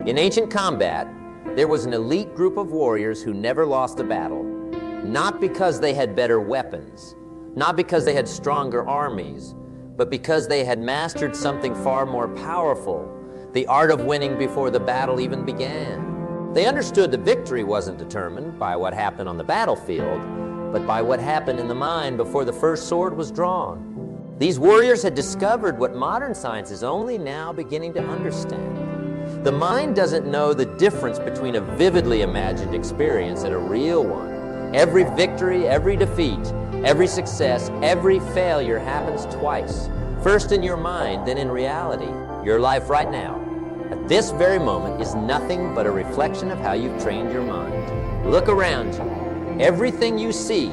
In ancient combat, there was an elite group of warriors who never lost a battle, not because they had better weapons, not because they had stronger armies, but because they had mastered something far more powerful, the art of winning before the battle even began. They understood the victory wasn't determined by what happened on the battlefield, but by what happened in the mind before the first sword was drawn. These warriors had discovered what modern science is only now beginning to understand. The mind doesn't know the difference between a vividly imagined experience and a real one. Every victory, every defeat, every success, every failure happens twice. First in your mind, then in reality. Your life right now, at this very moment, is nothing but a reflection of how you've trained your mind. Look around you. Everything you see,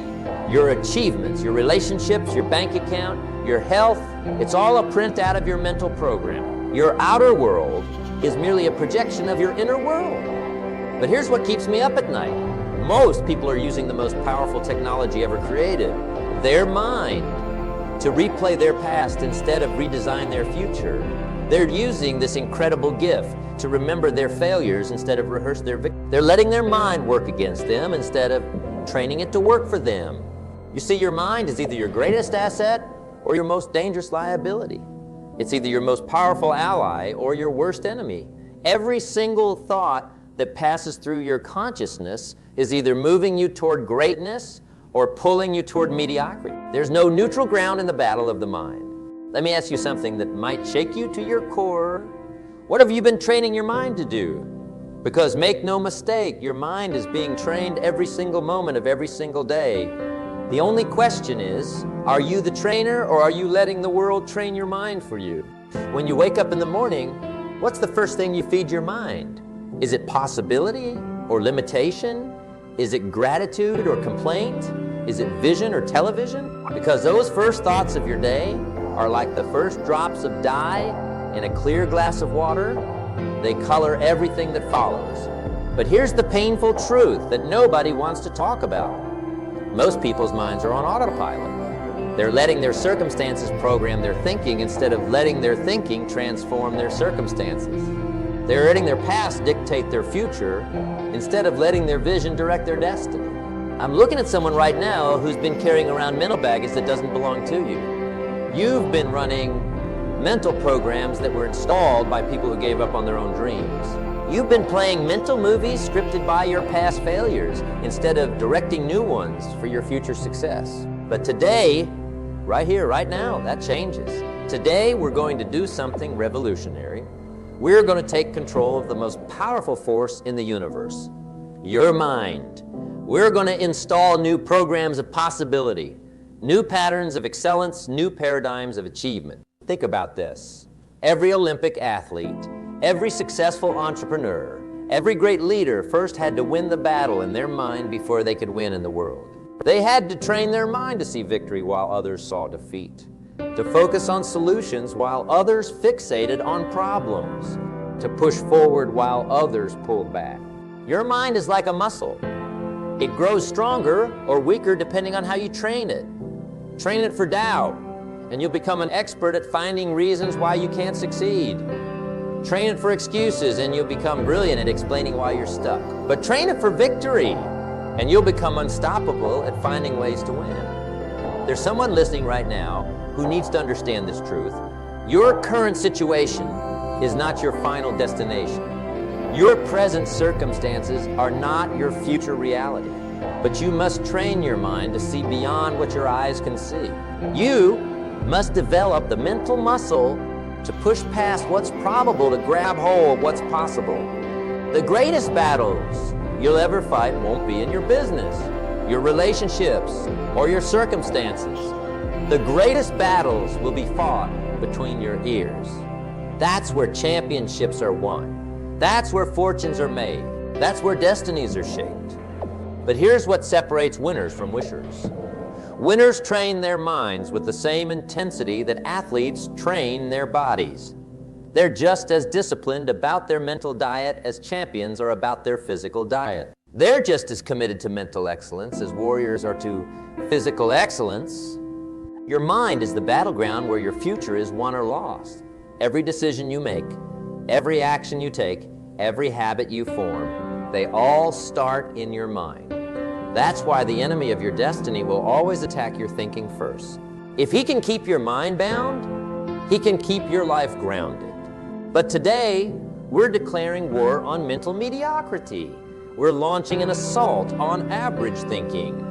your achievements, your relationships, your bank account, your health, it's all a printout of your mental program. Your outer world is merely a projection of your inner world. But here's what keeps me up at night. Most people are using the most powerful technology ever created, their mind, to replay their past instead of redesign their future. They're using this incredible gift to remember their failures instead of rehearse their victories. They're letting their mind work against them instead of training it to work for them. You see, your mind is either your greatest asset or your most dangerous liability. It's either your most powerful ally or your worst enemy. Every single thought that passes through your consciousness is either moving you toward greatness or pulling you toward mediocrity. There's no neutral ground in the battle of the mind. Let me ask you something that might shake you to your core. What have you been training your mind to do? Because make no mistake, your mind is being trained every single moment of every single day. The only question is, are you the trainer or are you letting the world train your mind for you? When you wake up in the morning, what's the first thing you feed your mind? Is it possibility or limitation? Is it gratitude or complaint? Is it vision or television? Because those first thoughts of your day are like the first drops of dye in a clear glass of water. They color everything that follows. But here's the painful truth that nobody wants to talk about. Most people's minds are on autopilot. They're letting their circumstances program their thinking instead of letting their thinking transform their circumstances. They're letting their past dictate their future instead of letting their vision direct their destiny. I'm looking at someone right now who's been carrying around mental baggage that doesn't belong to you. You've been running mental programs that were installed by people who gave up on their own dreams. You've been playing mental movies scripted by your past failures instead of directing new ones for your future success. But today, right here, right now, that changes. Today, we're going to do something revolutionary. We're going to take control of the most powerful force in the universe, your mind. We're going to install new programs of possibility, new patterns of excellence, new paradigms of achievement. Think about this. Every Olympic athlete, every successful entrepreneur, every great leader first had to win the battle in their mind before they could win in the world. They had to train their mind to see victory while others saw defeat, to focus on solutions while others fixated on problems, to push forward while others pulled back. Your mind is like a muscle. It grows stronger or weaker depending on how you train it. Train it for doubt, and you'll become an expert at finding reasons why you can't succeed. Train it for excuses, and you'll become brilliant at explaining why you're stuck. But train it for victory, and you'll become unstoppable at finding ways to win. There's someone listening right now who needs to understand this truth. Your current situation is not your final destination. Your present circumstances are not your future reality. But you must train your mind to see beyond what your eyes can see. You must develop the mental muscle to push past what's probable to grab hold of what's possible. The greatest battles you'll ever fight won't be in your business, your relationships, or your circumstances. The greatest battles will be fought between your ears. That's where championships are won. That's where fortunes are made. That's where destinies are shaped. But here's what separates winners from wishers. Winners train their minds with the same intensity that athletes train their bodies. They're just as disciplined about their mental diet as champions are about their physical diet. They're just as committed to mental excellence as warriors are to physical excellence. Your mind is the battleground where your future is won or lost. Every decision you make, every action you take, every habit you form, they all start in your mind. That's why the enemy of your destiny will always attack your thinking first. If he can keep your mind bound, he can keep your life grounded. But today, we're declaring war on mental mediocrity. We're launching an assault on average thinking.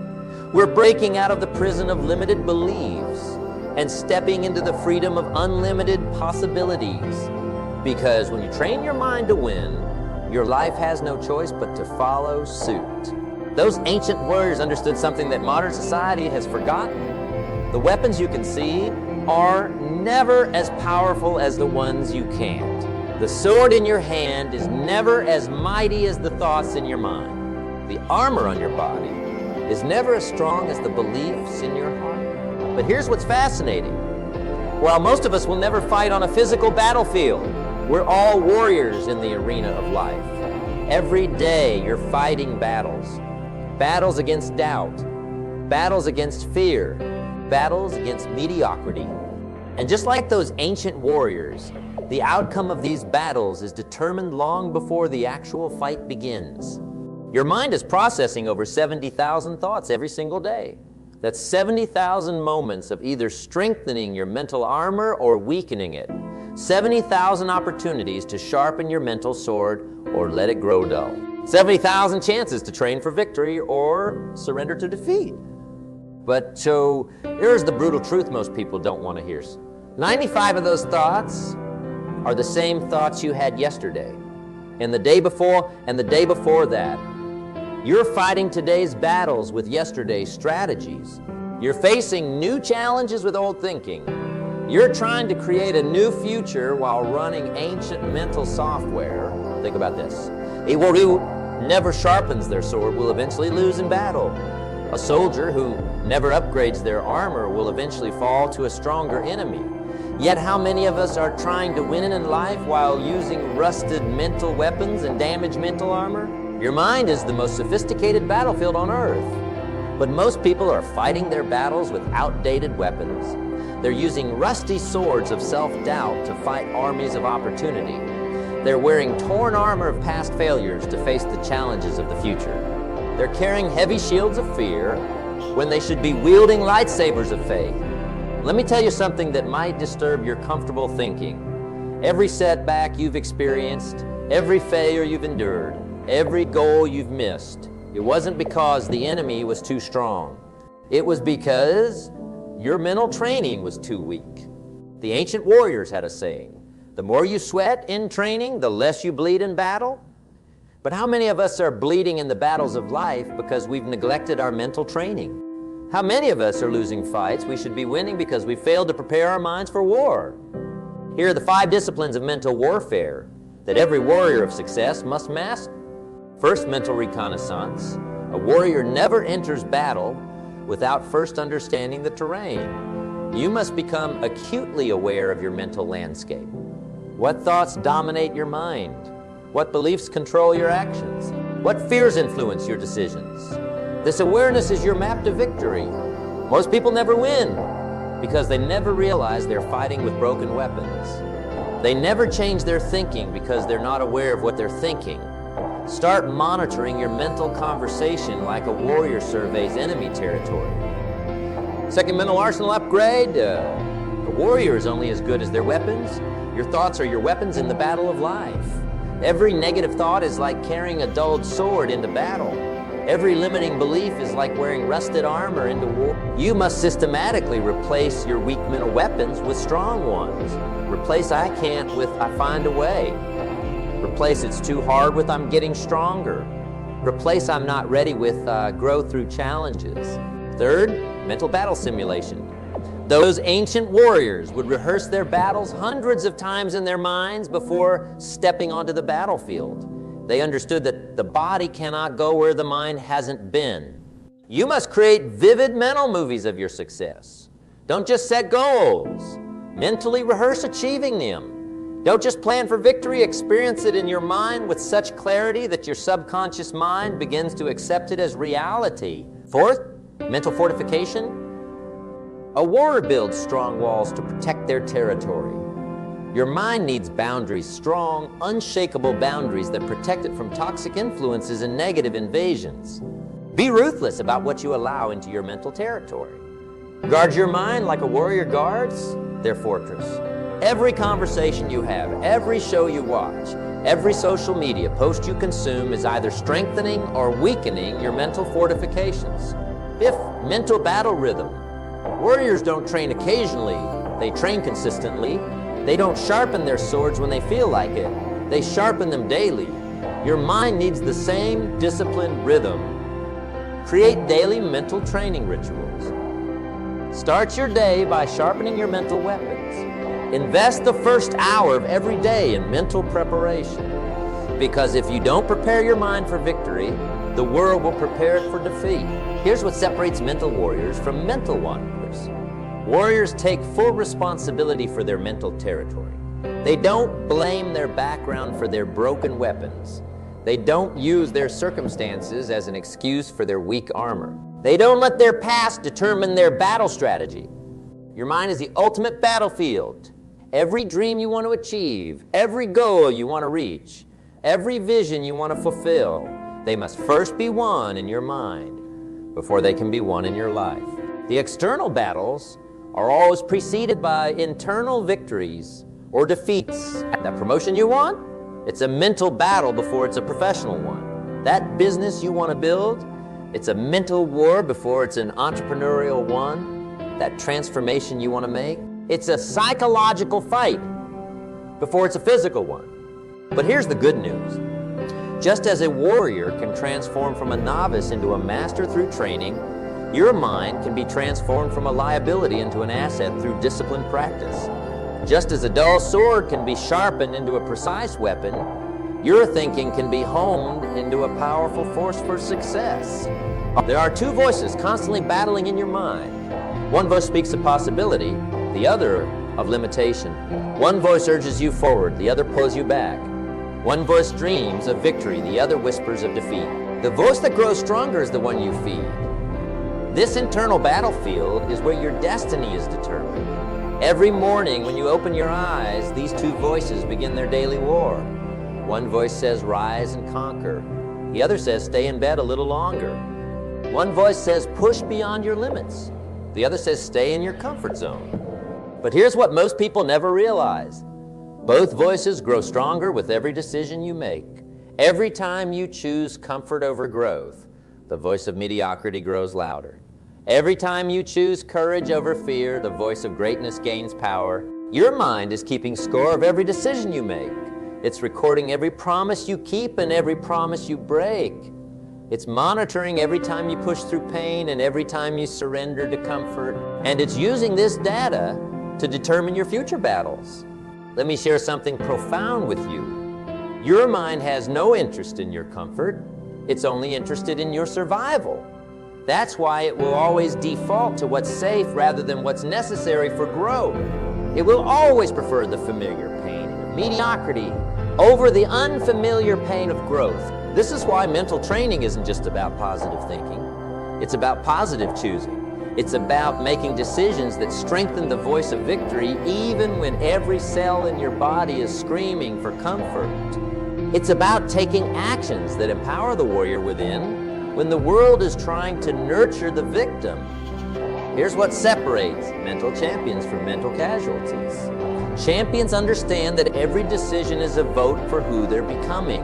We're breaking out of the prison of limited beliefs and stepping into the freedom of unlimited possibilities. Because when you train your mind to win, your life has no choice but to follow suit. Those ancient warriors understood something that modern society has forgotten. The weapons you can see are never as powerful as the ones you can't. The sword in your hand is never as mighty as the thoughts in your mind. The armor on your body is never as strong as the beliefs in your heart. But here's what's fascinating. While most of us will never fight on a physical battlefield, we're all warriors in the arena of life. Every day you're fighting battles. Battles against doubt, battles against fear, battles against mediocrity. And just like those ancient warriors, the outcome of these battles is determined long before the actual fight begins. Your mind is processing over 70,000 thoughts every single day. That's 70,000 moments of either strengthening your mental armor or weakening it. 70,000 opportunities to sharpen your mental sword or let it grow dull. 70,000 chances to train for victory or surrender to defeat. But so here's the brutal truth most people don't want to hear. 95 of those thoughts are the same thoughts you had yesterday, and the day before, and the day before that. You're fighting today's battles with yesterday's strategies. You're facing new challenges with old thinking. You're trying to create a new future while running ancient mental software. Think about this. A warrior who never sharpens their sword will eventually lose in battle. A soldier who never upgrades their armor will eventually fall to a stronger enemy. Yet how many of us are trying to win in life while using rusted mental weapons and damaged mental armor? Your mind is the most sophisticated battlefield on earth. But most people are fighting their battles with outdated weapons. They're using rusty swords of self-doubt to fight armies of opportunity. They're wearing torn armor of past failures to face the challenges of the future. They're carrying heavy shields of fear when they should be wielding lightsabers of faith. Let me tell you something that might disturb your comfortable thinking. Every setback you've experienced, every failure you've endured, every goal you've missed, it wasn't because the enemy was too strong. It was because your mental training was too weak. The ancient warriors had a saying, the more you sweat in training, the less you bleed in battle. But how many of us are bleeding in the battles of life because we've neglected our mental training? How many of us are losing fights we should be winning because we failed to prepare our minds for war? Here are the 5 disciplines of mental warfare that every warrior of success must master. First, mental reconnaissance. A warrior never enters battle without first understanding the terrain. You must become acutely aware of your mental landscape. What thoughts dominate your mind? What beliefs control your actions? What fears influence your decisions? This awareness is your map to victory. Most people never win because they never realize they're fighting with broken weapons. They never change their thinking because they're not aware of what they're thinking. Start monitoring your mental conversation like a warrior surveys enemy territory. Second mental arsenal upgrade. A warrior is only as good as their weapons. Your thoughts are your weapons in the battle of life. Every negative thought is like carrying a dulled sword into battle. Every limiting belief is like wearing rusted armor into war. You must systematically replace your weak mental weapons with strong ones. Replace I can't with I find a way. Replace it's too hard with I'm getting stronger. Replace I'm not ready with grow through challenges. Third, mental battle simulation. Those ancient warriors would rehearse their battles hundreds of times in their minds before stepping onto the battlefield. They understood that the body cannot go where the mind hasn't been. You must create vivid mental movies of your success. Don't just set goals. Mentally rehearse achieving them. Don't just plan for victory, experience it in your mind with such clarity that your subconscious mind begins to accept it as reality. Fourth, mental fortification. A warrior builds strong walls to protect their territory. Your mind needs boundaries, strong, unshakable boundaries that protect it from toxic influences and negative invasions. Be ruthless about what you allow into your mental territory. Guard your mind like a warrior guards their fortress. Every conversation you have, every show you watch, every social media post you consume is either strengthening or weakening your mental fortifications. Fifth, mental battle rhythm. Warriors don't train occasionally, they train consistently. They don't sharpen their swords when they feel like it. They sharpen them daily. Your mind needs the same disciplined rhythm. Create daily mental training rituals. Start your day by sharpening your mental weapons. Invest the first hour of every day in mental preparation. Because if you don't prepare your mind for victory, the world will prepare it for defeat. Here's what separates mental warriors from mental wanderers. Warriors take full responsibility for their mental territory. They don't blame their background for their broken weapons. They don't use their circumstances as an excuse for their weak armor. They don't let their past determine their battle strategy. Your mind is the ultimate battlefield. Every dream you want to achieve, every goal you want to reach, every vision you want to fulfill, they must first be won in your mind before they can be won in your life. The external battles are always preceded by internal victories or defeats. That promotion you want, it's a mental battle before it's a professional one. That business you want to build, it's a mental war before it's an entrepreneurial one. That transformation you want to make, it's a psychological fight before it's a physical one. But here's the good news. Just as a warrior can transform from a novice into a master through training, your mind can be transformed from a liability into an asset through disciplined practice. Just as a dull sword can be sharpened into a precise weapon, your thinking can be honed into a powerful force for success. There are two voices constantly battling in your mind. One voice speaks of possibility, the other of limitation. One voice urges you forward, the other pulls you back. One voice dreams of victory, the other whispers of defeat. The voice that grows stronger is the one you feed. This internal battlefield is where your destiny is determined. Every morning when you open your eyes, these two voices begin their daily war. One voice says, rise and conquer. The other says, stay in bed a little longer. One voice says, push beyond your limits. The other says, stay in your comfort zone. But here's what most people never realize. Both voices grow stronger with every decision you make. Every time you choose comfort over growth, the voice of mediocrity grows louder. Every time you choose courage over fear, the voice of greatness gains power. Your mind is keeping score of every decision you make. It's recording every promise you keep and every promise you break. It's monitoring every time you push through pain and every time you surrender to comfort. And it's using this data to determine your future battles. Let me share something profound with you. Your mind has no interest in your comfort. It's only interested in your survival. That's why it will always default to what's safe rather than what's necessary for growth. It will always prefer the familiar pain of mediocrity over the unfamiliar pain of growth. This is why mental training isn't just about positive thinking. It's about positive choosing. It's about making decisions that strengthen the voice of victory even when every cell in your body is screaming for comfort. It's about taking actions that empower the warrior within when the world is trying to nurture the victim. Here's what separates mental champions from mental casualties. Champions understand that every decision is a vote for who they're becoming.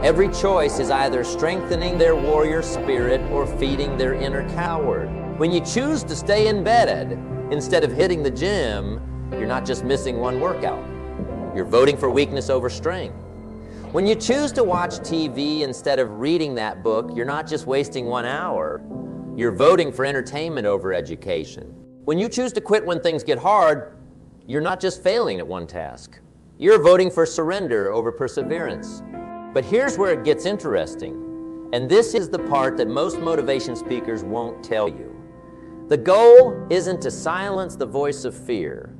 Every choice is either strengthening their warrior spirit or feeding their inner coward. When you choose to stay in bed instead of hitting the gym, you're not just missing one workout. You're voting for weakness over strength. When you choose to watch TV instead of reading that book, you're not just wasting 1 hour. You're voting for entertainment over education. When you choose to quit when things get hard, you're not just failing at one task. You're voting for surrender over perseverance. But here's where it gets interesting, and this is the part that most motivation speakers won't tell you. The goal isn't to silence the voice of fear.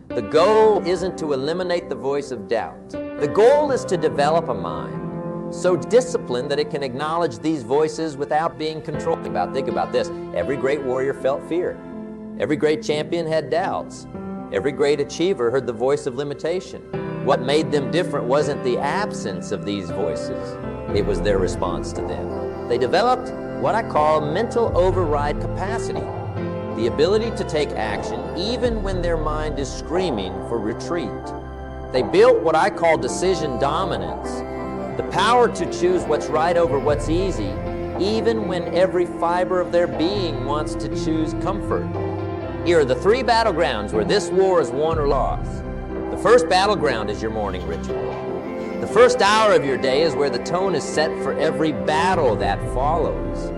The goal isn't to eliminate the voice of doubt. The goal is to develop a mind so disciplined that it can acknowledge these voices without being controlled. Think about this. Every great warrior felt fear. Every great champion had doubts. Every great achiever heard the voice of limitation. What made them different wasn't the absence of these voices. It was their response to them. They developed what I call mental override capacity, the ability to take action even when their mind is screaming for retreat. They built what I call decision dominance, the power to choose what's right over what's easy, even when every fiber of their being wants to choose comfort. Here are the three battlegrounds where this war is won or lost. The first battleground is your morning ritual. The first hour of your day is where the tone is set for every battle that follows.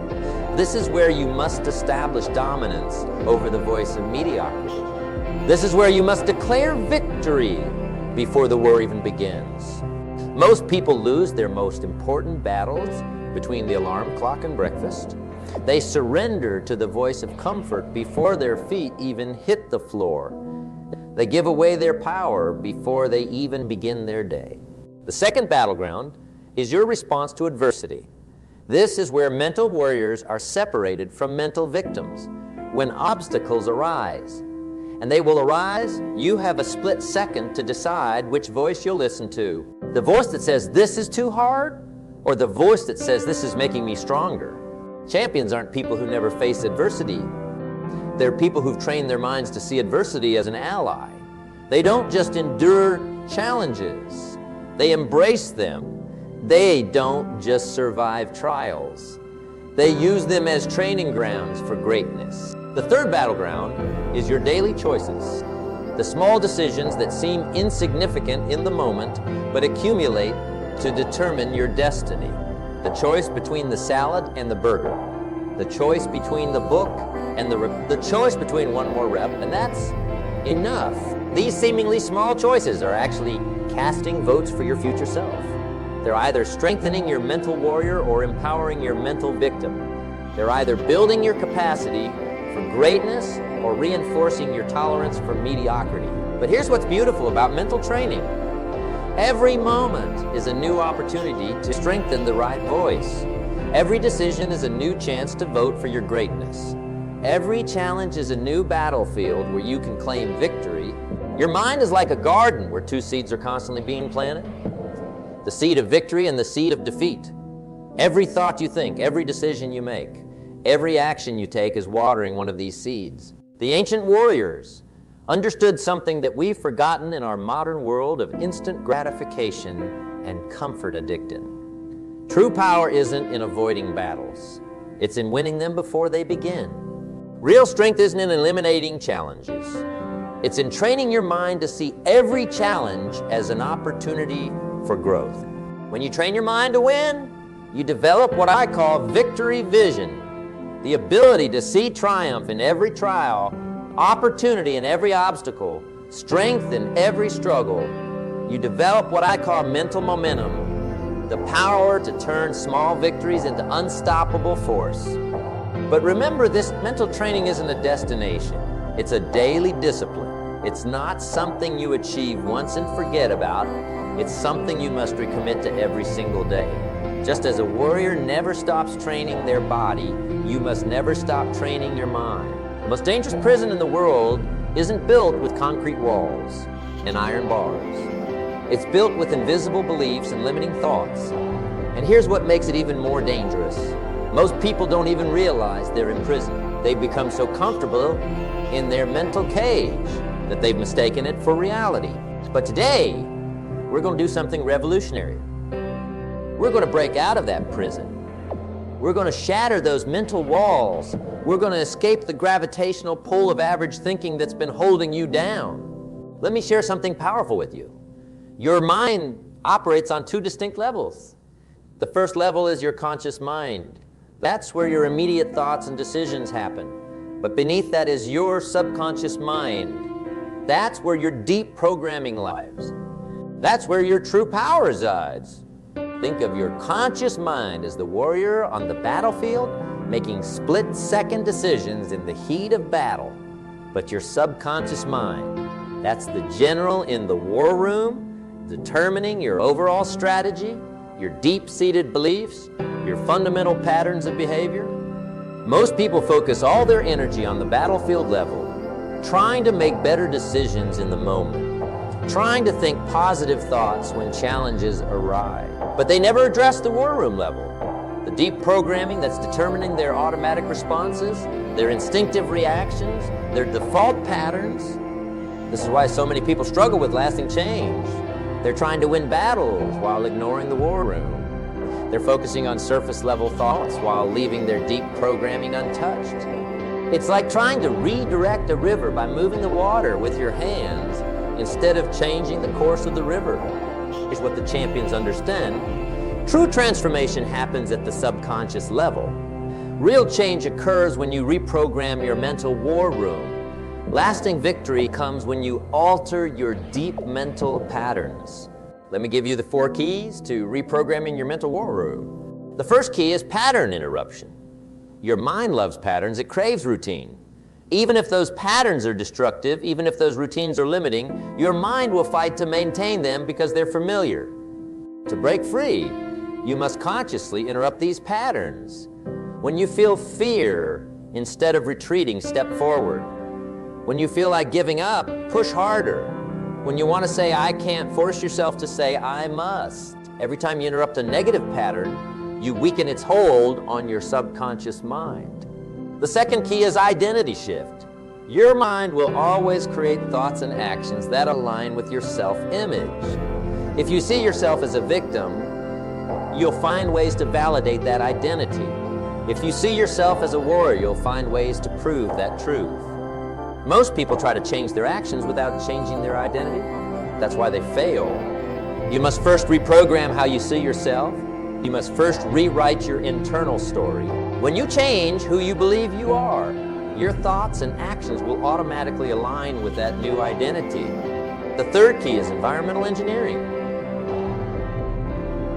This is where you must establish dominance over the voice of mediocrity. This is where you must declare victory before the war even begins. Most people lose their most important battles between the alarm clock and breakfast. They surrender to the voice of comfort before their feet even hit the floor. They give away their power before they even begin their day. The second battleground is your response to adversity. This is where mental warriors are separated from mental victims. When obstacles arise, and they will arise, you have a split second to decide which voice you'll listen to. The voice that says, "This is too hard," or the voice that says, "This is making me stronger." Champions aren't people who never face adversity. They're people who've trained their minds to see adversity as an ally. They don't just endure challenges, they embrace them. They don't just survive trials. They use them as training grounds for greatness. The third battleground is your daily choices, the small decisions that seem insignificant in the moment but accumulate to determine your destiny. The choice between the salad and the burger, the choice between the book and the choice between one more rep, and that's enough. These seemingly small choices are actually casting votes for your future self. They're either strengthening your mental warrior or empowering your mental victim. They're either building your capacity for greatness or reinforcing your tolerance for mediocrity. But here's what's beautiful about mental training. Every moment is a new opportunity to strengthen the right voice. Every decision is a new chance to vote for your greatness. Every challenge is a new battlefield where you can claim victory. Your mind is like a garden where two seeds are constantly being planted. The seed of victory and the seed of defeat. Every thought you think, every decision you make, every action you take is watering one of these seeds. The ancient warriors understood something that we've forgotten in our modern world of instant gratification and comfort addicted. True power isn't in avoiding battles. It's in winning them before they begin. Real strength isn't in eliminating challenges. It's in training your mind to see every challenge as an opportunity for growth. When you train your mind to win, you develop what I call victory vision, the ability to see triumph in every trial, opportunity in every obstacle, strength in every struggle. You develop what I call mental momentum, the power to turn small victories into unstoppable force. But remember, this mental training isn't a destination. It's a daily discipline. It's not something you achieve once and forget about. It's something you must recommit to every single day. Just as a warrior never stops training their body, you must never stop training your mind. The most dangerous prison in the world isn't built with concrete walls and iron bars. It's built with invisible beliefs and limiting thoughts. And here's what makes it even more dangerous. Most people don't even realize they're in prison. They've become so comfortable in their mental cage that they've mistaken it for reality. But today, we're going to do something revolutionary. We're going to break out of that prison. We're going to shatter those mental walls. We're going to escape the gravitational pull of average thinking that's been holding you down. Let me share something powerful with you. Your mind operates on two distinct levels. The first level is your conscious mind. That's where your immediate thoughts and decisions happen. But beneath that is your subconscious mind. That's where your deep programming lies. That's where your true power resides. Think of your conscious mind as the warrior on the battlefield, making split-second decisions in the heat of battle. But your subconscious mind, that's the general in the war room, determining your overall strategy, your deep-seated beliefs, your fundamental patterns of behavior. Most people focus all their energy on the battlefield level, trying to make better decisions in the moment, trying to think positive thoughts when challenges arise. But they never address the war room level, the deep programming that's determining their automatic responses, their instinctive reactions, their default patterns. This is why so many people struggle with lasting change. They're trying to win battles while ignoring the war room. They're focusing on surface level thoughts while leaving their deep programming untouched. It's like trying to redirect a river by moving the water with your hands instead of changing the course of the river. Here's what the champions understand. True transformation happens at the subconscious level. Real change occurs when you reprogram your mental war room. Lasting victory comes when you alter your deep mental patterns. Let me give you the 4 keys to reprogramming your mental war room. The first key is pattern interruption. Your mind loves patterns, it craves routine. Even if those patterns are destructive, even if those routines are limiting, your mind will fight to maintain them because they're familiar. To break free, you must consciously interrupt these patterns. When you feel fear, instead of retreating, step forward. When you feel like giving up, push harder. When you want to say, I can't, force yourself to say, I must. Every time you interrupt a negative pattern, you weaken its hold on your subconscious mind. The second key is identity shift. Your mind will always create thoughts and actions that align with your self-image. If you see yourself as a victim, you'll find ways to validate that identity. If you see yourself as a warrior, you'll find ways to prove that truth. Most people try to change their actions without changing their identity. That's why they fail. You must first reprogram how you see yourself. You must first rewrite your internal story. When you change who you believe you are, your thoughts and actions will automatically align with that new identity. The third key is environmental engineering.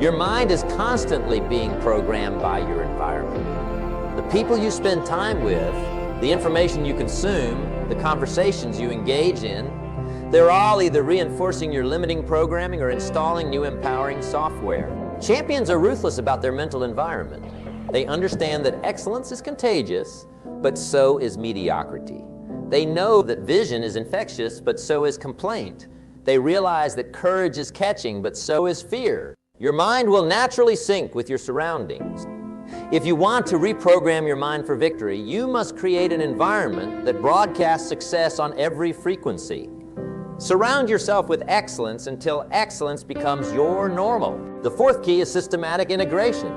Your mind is constantly being programmed by your environment. The people you spend time with, the information you consume, the conversations you engage in, they're all either reinforcing your limiting programming or installing new empowering software. Champions are ruthless about their mental environment. They understand that excellence is contagious, but so is mediocrity. They know that vision is infectious, but so is complaint. They realize that courage is catching, but so is fear. Your mind will naturally sync with your surroundings. If you want to reprogram your mind for victory, you must create an environment that broadcasts success on every frequency. Surround yourself with excellence until excellence becomes your normal. The fourth key is systematic integration.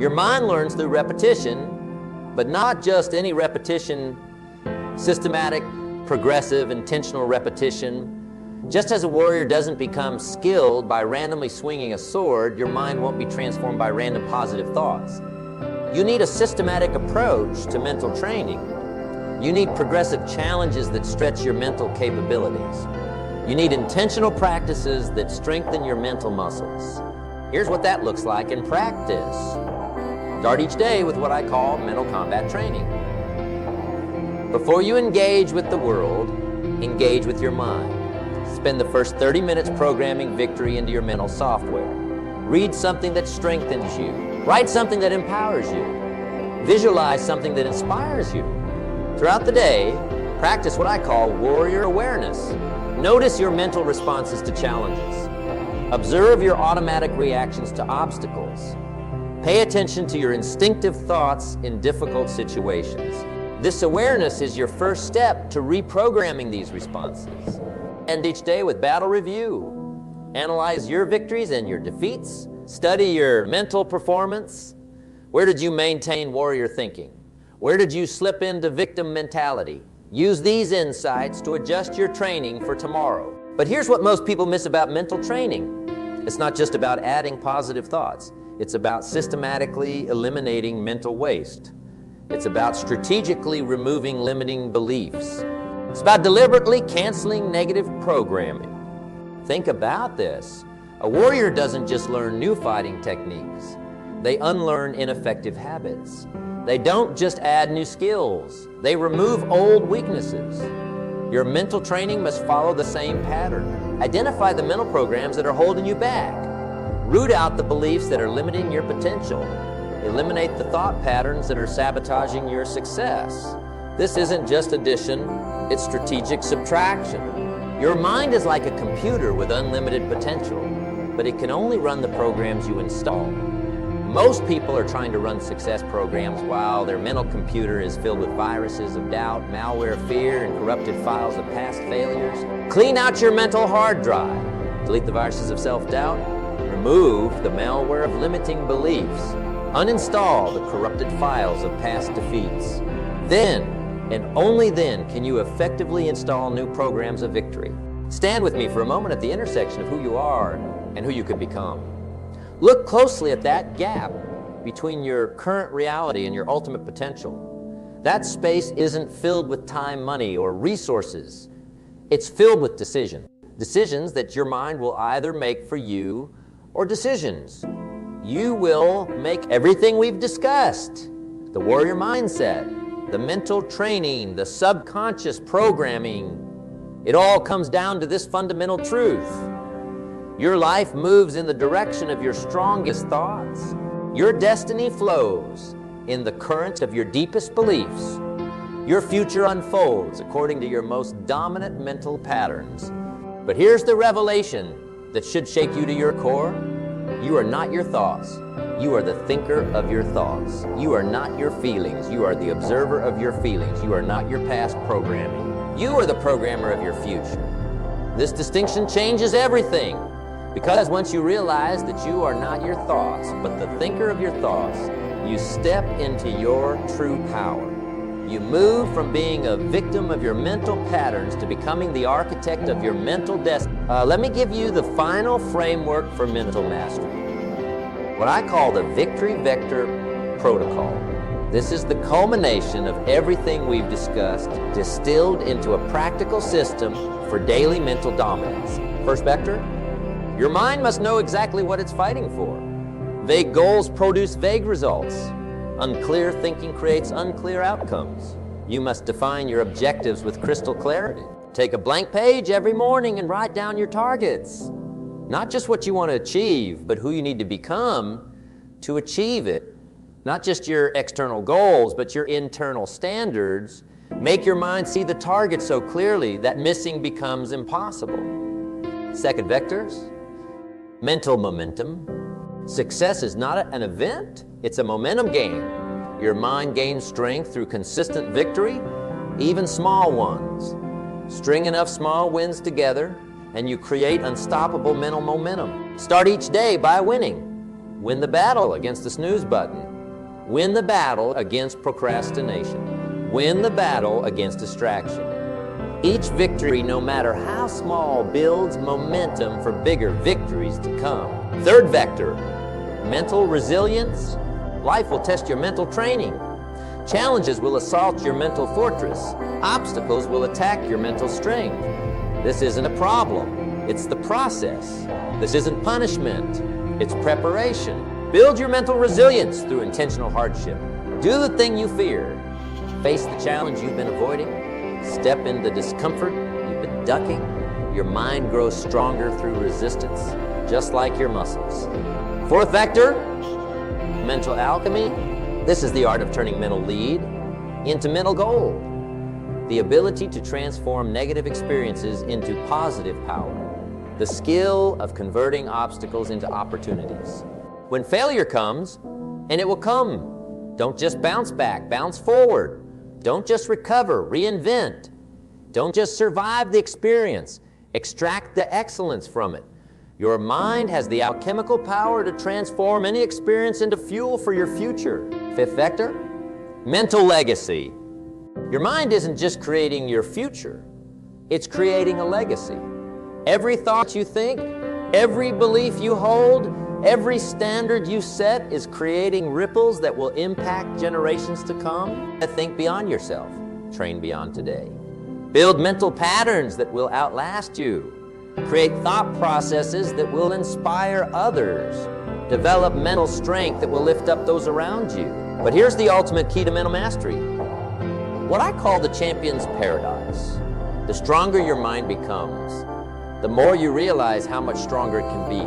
Your mind learns through repetition, but not just any repetition, systematic, progressive, intentional repetition. Just as a warrior doesn't become skilled by randomly swinging a sword, your mind won't be transformed by random positive thoughts. You need a systematic approach to mental training. You need progressive challenges that stretch your mental capabilities. You need intentional practices that strengthen your mental muscles. Here's what that looks like in practice. Start each day with what I call mental combat training. Before you engage with the world, engage with your mind. Spend the first 30 minutes programming victory into your mental software. Read something that strengthens you. Write something that empowers you. Visualize something that inspires you. Throughout the day, practice what I call warrior awareness. Notice your mental responses to challenges. Observe your automatic reactions to obstacles. Pay attention to your instinctive thoughts in difficult situations. This awareness is your first step to reprogramming these responses. End each day with battle review. Analyze your victories and your defeats. Study your mental performance. Where did you maintain warrior thinking? Where did you slip into victim mentality? Use these insights to adjust your training for tomorrow. But here's what most people miss about mental training. It's not just about adding positive thoughts. It's about systematically eliminating mental waste. It's about strategically removing limiting beliefs. It's about deliberately canceling negative programming. Think about this. A warrior doesn't just learn new fighting techniques. They unlearn ineffective habits. They don't just add new skills. They remove old weaknesses. Your mental training must follow the same pattern. Identify the mental programs that are holding you back. Root out the beliefs that are limiting your potential. Eliminate the thought patterns that are sabotaging your success. This isn't just addition, It's strategic subtraction. Your mind is like a computer with unlimited potential, but it can only run the programs you install. Most people are trying to run success programs while their mental computer is filled with viruses of doubt, malware, fear, and corrupted files of past failures. Clean out your mental hard drive. Delete the viruses of self-doubt. Remove the malware of limiting beliefs. Uninstall the corrupted files of past defeats. Then, and only then, can you effectively install new programs of victory. Stand with me for a moment at the intersection of who you are and who you could become. Look closely at that gap between your current reality and your ultimate potential. That space isn't filled with time, money, or resources. It's filled with decisions. Decisions that your mind will either make for you or decisions you will make. Everything we've discussed, the warrior mindset, the mental training, the subconscious programming, it all comes down to this fundamental truth. Your life moves in the direction of your strongest thoughts. Your destiny flows in the current of your deepest beliefs. Your future unfolds according to your most dominant mental patterns. But here's the revelation that should shake you to your core. You are not your thoughts. You are the thinker of your thoughts. You are not your feelings. You are the observer of your feelings. You are not your past programming. You are the programmer of your future. This distinction changes everything. Because once you realize that you are not your thoughts, but the thinker of your thoughts, you step into your true power. You move from being a victim of your mental patterns to becoming the architect of your mental destiny. Let me give you the final framework for mental mastery, what I call the Victory Vector Protocol. This is the culmination of everything we've discussed, distilled into a practical system for daily mental dominance. First vector, your mind must know exactly what it's fighting for. Vague goals produce vague results. Unclear thinking creates unclear outcomes. You must define your objectives with crystal clarity. Take a blank page every morning and write down your targets. Not just what you want to achieve, but who you need to become to achieve it. Not just your external goals, but your internal standards. Make your mind see the target so clearly that missing becomes impossible. Second vectors, mental momentum. Success is not an event, it's a momentum game. Your mind gains strength through consistent victory, even small ones. String enough small wins together, and you create unstoppable mental momentum. Start each day by winning. Win the battle against the snooze button. Win the battle against procrastination. Win the battle against distraction. Each victory, no matter how small, builds momentum for bigger victories to come. Third vector, mental resilience. Life will test your mental training. Challenges will assault your mental fortress. Obstacles will attack your mental strength. This isn't a problem, it's the process. This isn't punishment, it's preparation. Build your mental resilience through intentional hardship. Do the thing you fear. Face the challenge you've been avoiding. Step into discomfort you've been ducking. Your mind grows stronger through resistance, just like your muscles. Fourth vector, mental alchemy. This is the art of turning mental lead into mental gold. The ability to transform negative experiences into positive power. The skill of converting obstacles into opportunities. When failure comes, and it will come, don't just bounce back, bounce forward. Don't just recover, reinvent. Don't just survive the experience, extract the excellence from it. Your mind has the alchemical power to transform any experience into fuel for your future. Fifth vector, mental legacy. Your mind isn't just creating your future, it's creating a legacy. Every thought you think, every belief you hold, every standard you set is creating ripples that will impact generations to come. Think beyond yourself, train beyond today. Build mental patterns that will outlast you. Create thought processes that will inspire others. Develop mental strength that will lift up those around you. But here's the ultimate key to mental mastery. What I call the champion's paradox. The stronger your mind becomes, the more you realize how much stronger it can be.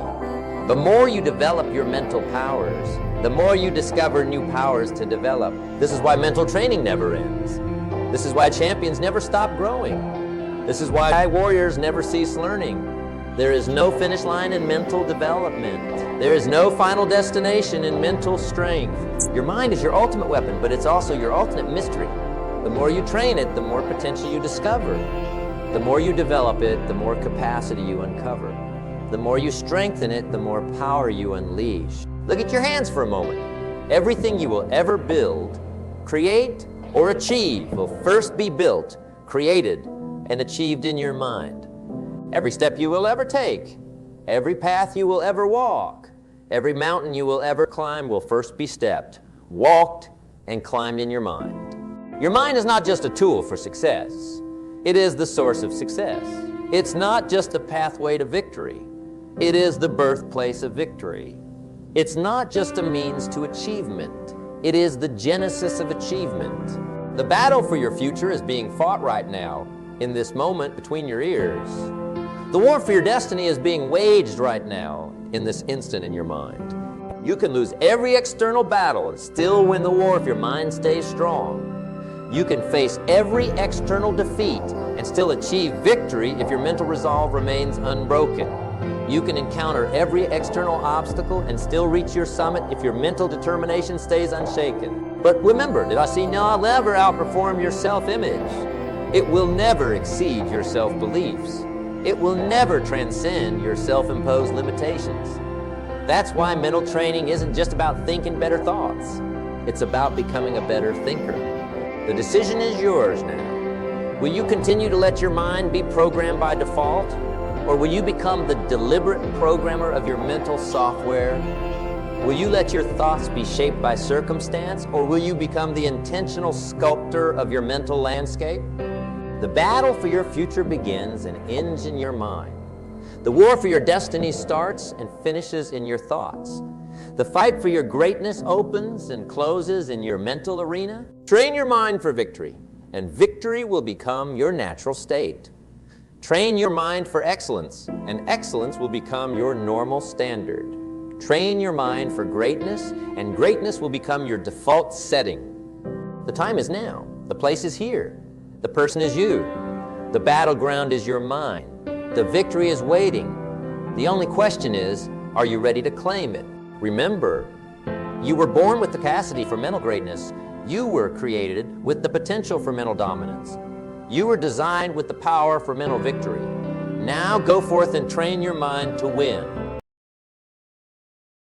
The more you develop your mental powers, the more you discover new powers to develop. This is why mental training never ends. This is why champions never stop growing. This is why warriors never cease learning. There is no finish line in mental development. There is no final destination in mental strength. Your mind is your ultimate weapon, but it's also your ultimate mystery. The more you train it, the more potential you discover. The more you develop it, the more capacity you uncover. The more you strengthen it, the more power you unleash. Look at your hands for a moment. Everything you will ever build, create, or achieve will first be built, created, and achieved in your mind. Every step you will ever take, every path you will ever walk, every mountain you will ever climb will first be stepped, walked, and climbed in your mind. Your mind is not just a tool for success. It is the source of success. It's not just a pathway to victory. It is the birthplace of victory. It's not just a means to achievement. It is the genesis of achievement. The battle for your future is being fought right now, in this moment between your ears. The war for your destiny is being waged right now, in this instant in your mind. You can lose every external battle and still win the war if your mind stays strong. You can face every external defeat and still achieve victory if your mental resolve remains unbroken. You can encounter every external obstacle and still reach your summit if your mental determination stays unshaken. But remember, did I see now? I'll never outperform your self-image. It will never exceed your self-beliefs. It will never transcend your self-imposed limitations. That's why mental training isn't just about thinking better thoughts. It's about becoming a better thinker. The decision is yours now. Will you continue to let your mind be programmed by default? Or will you become the deliberate programmer of your mental software? Will you let your thoughts be shaped by circumstance? Or will you become the intentional sculptor of your mental landscape? The battle for your future begins and ends in your mind. The war for your destiny starts and finishes in your thoughts. The fight for your greatness opens and closes in your mental arena. Train your mind for victory, and victory will become your natural state. Train your mind for excellence, and excellence will become your normal standard. Train your mind for greatness, and greatness will become your default setting. The time is now. The place is here. The person is you. The battleground is your mind. The victory is waiting. The only question is, are you ready to claim it? Remember, you were born with the capacity for mental greatness. You were created with the potential for mental dominance. You were designed with the power for mental victory. Now go forth and train your mind to win.